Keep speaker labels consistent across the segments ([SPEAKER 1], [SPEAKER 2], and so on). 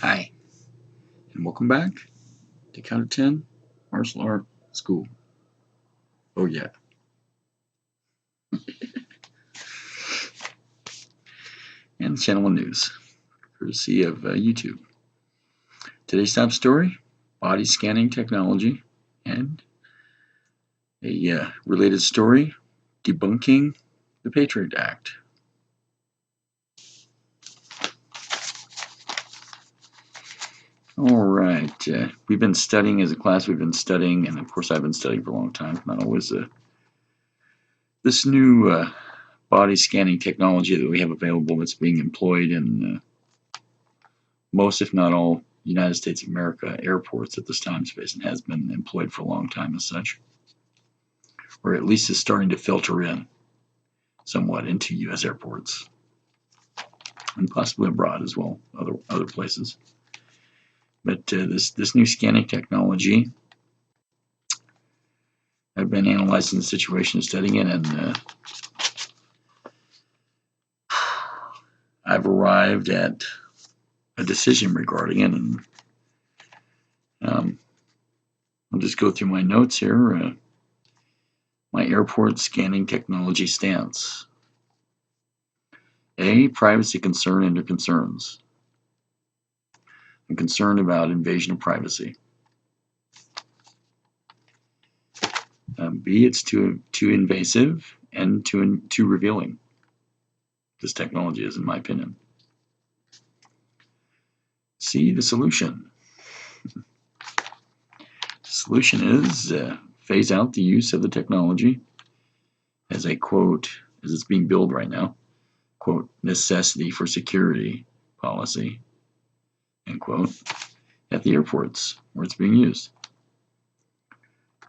[SPEAKER 1] Hi, and welcome back to Count of 10 Martial Art School. Oh, yeah. And channel news, courtesy of YouTube. Today's top story, body scanning technology, and a related story, debunking the Patriot Act. All right, we've been studying as a class, and of course I've been studying for a long time, not always this new body scanning technology that we have available that's being employed in most, if not all, United States of America airports at this time, space, and has been employed for a long time as such, or at least is starting to filter in somewhat into U.S. airports, and possibly abroad as well, other places. But this new scanning technology, I've been analyzing the situation and studying it, and I've arrived at a decision regarding it, and I'll just go through my notes here. My airport scanning technology stance. A, privacy concern and concerns. I'm concerned about invasion of privacy. B, it's too invasive and too revealing. This technology is, in my opinion. C, the solution. The solution is phase out the use of the technology as a, quote, as it's being billed right now, quote, necessity for security policy, end quote, at the airports where it's being used.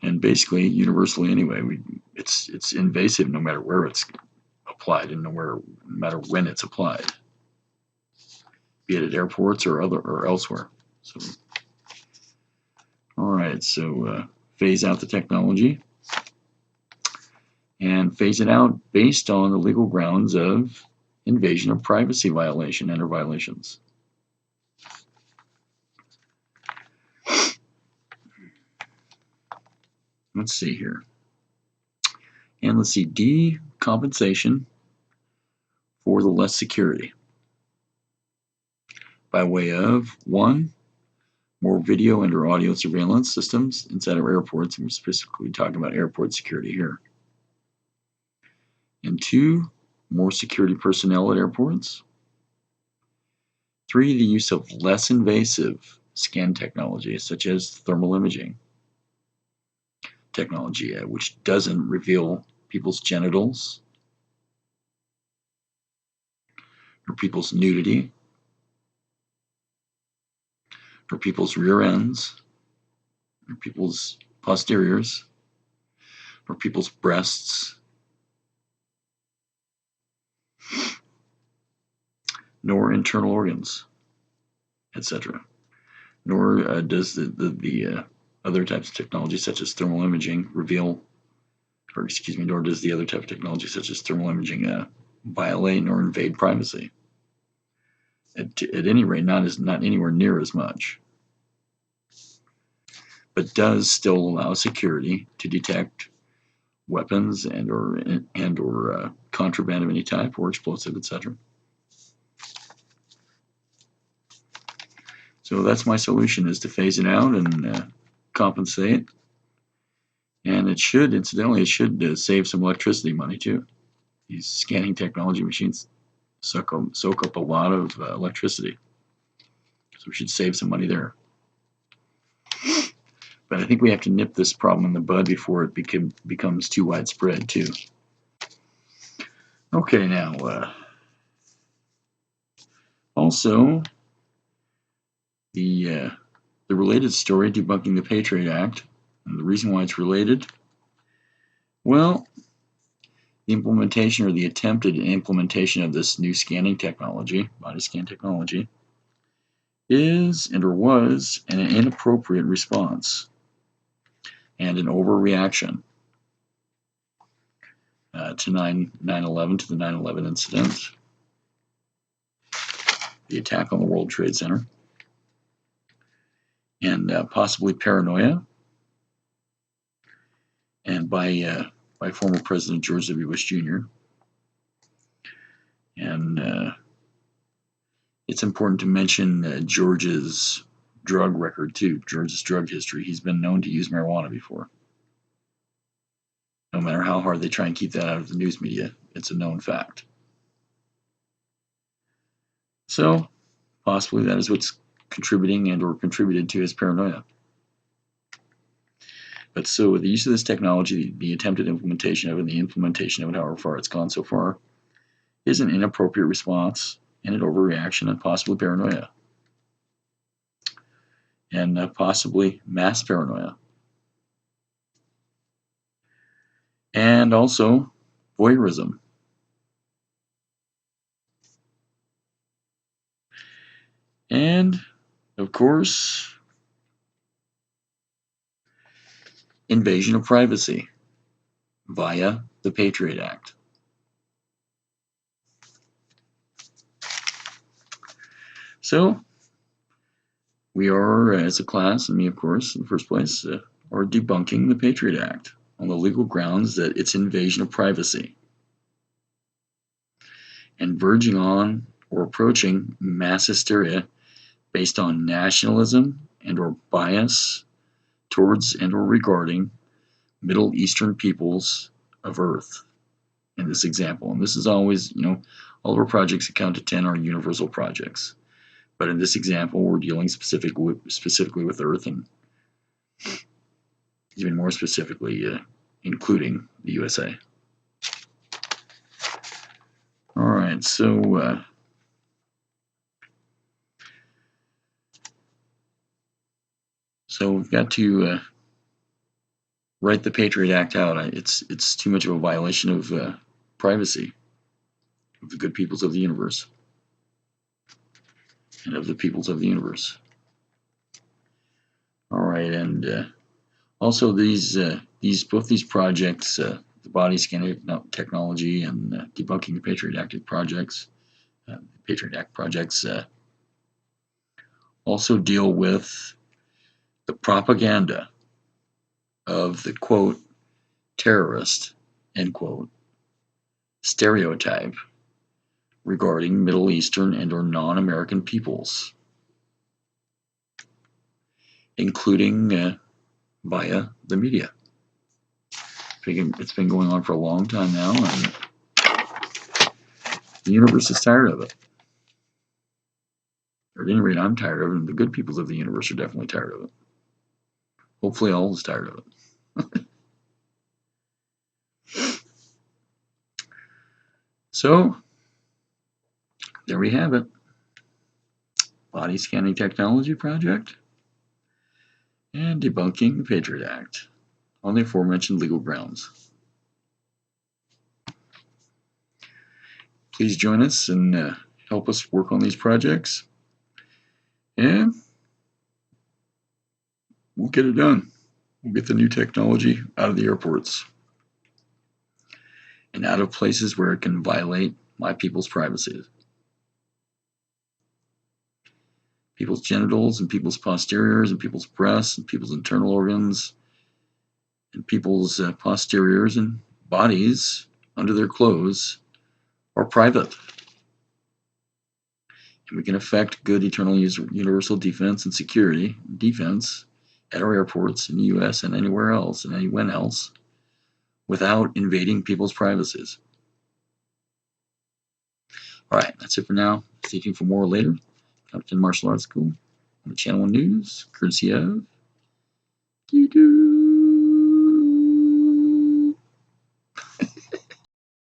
[SPEAKER 1] And basically, universally anyway, it's invasive no matter where it's applied and no matter when it's applied, be it at airports or elsewhere. So, all right, so phase out the technology and phase it out based on the legal grounds of invasion of privacy violation and/or violations. Let's see here. And let's see, D, compensation for the less security by way of 1, more video and/or audio surveillance systems inside of airports, and we're specifically talking about airport security here. And 2, more security personnel at airports. 3, the use of less invasive scan technology, such as thermal imaging technology, which doesn't reveal people's genitals or people's nudity or people's rear ends or people's posteriors or people's breasts, nor internal organs, etc. Nor does the other types of technology such as thermal imaging nor does the other type of technology such as thermal imaging violate nor invade privacy. At any rate, not anywhere near as much, but does still allow security to detect weapons and/or contraband of any type or explosive, etc. So that's my solution, is to phase it out and compensate. And incidentally, it should save some electricity money too. These scanning technology machines soak up a lot of electricity. So we should save some money there. But I think we have to nip this problem in the bud before it becomes too widespread too. Okay, now also the related story, Debunking the Patriot Act, and the reason why it's related, well, the implementation or the attempted implementation of this new scanning technology, body scan technology, is and/or was an inappropriate response and an overreaction to 9/11, to the 9/11 incident, the attack on the World Trade Center. and possibly paranoia, and by former President George W. Bush Jr. And it's important to mention George's drug record too. George's drug history. He's been known to use marijuana before. No matter how hard they try and keep that out of the news media, it's a known fact. So, possibly that is what's contributing and or contributed to his paranoia. But so the use of this technology, the attempted implementation of it, and the implementation of it, however far it's gone so far, is an inappropriate response and an overreaction and possibly paranoia. And possibly mass paranoia. And also voyeurism. And, of course, invasion of privacy via the Patriot Act. So, we are, as a class, and me, of course, in the first place, are debunking the Patriot Act on the legal grounds that it's invasion of privacy and verging on or approaching mass hysteria based on nationalism and or bias towards and or regarding Middle Eastern peoples of Earth in this example. And this is always, all of our projects that count to 10 are universal projects. But in this example, we're dealing specifically with Earth, and even more specifically, including the USA. All right, so we've got to write the Patriot Act out. It's too much of a violation of privacy of the good peoples of the universe and of the peoples of the universe. All right, and also both these projects, the body scanning technology and debunking the Patriot Act projects, also deal with the propaganda of the quote terrorist end quote stereotype regarding Middle Eastern and or non-American peoples, including via the media. It's been going on for a long time now, and the universe is tired of it. Or at any rate, I'm tired of it, and the good peoples of the universe are definitely tired of it. Hopefully all is tired of it. So, there we have it. Body scanning technology project and debunking the Patriot Act on the aforementioned legal grounds. Please join us and help us work on these projects, and we'll get it done. We'll get the new technology out of the airports and out of places where it can violate my people's privacy. People's genitals and people's posteriors and people's breasts and people's internal organs and people's posteriors and bodies under their clothes are private. And we can effect good eternal universal defense and security and defense at our airports in the US and anywhere else and anyone else without invading people's privacies. All right, that's it for now. Stay tuned for more later. Captain Martial Arts School on the Channel 1 News, courtesy of YouTube.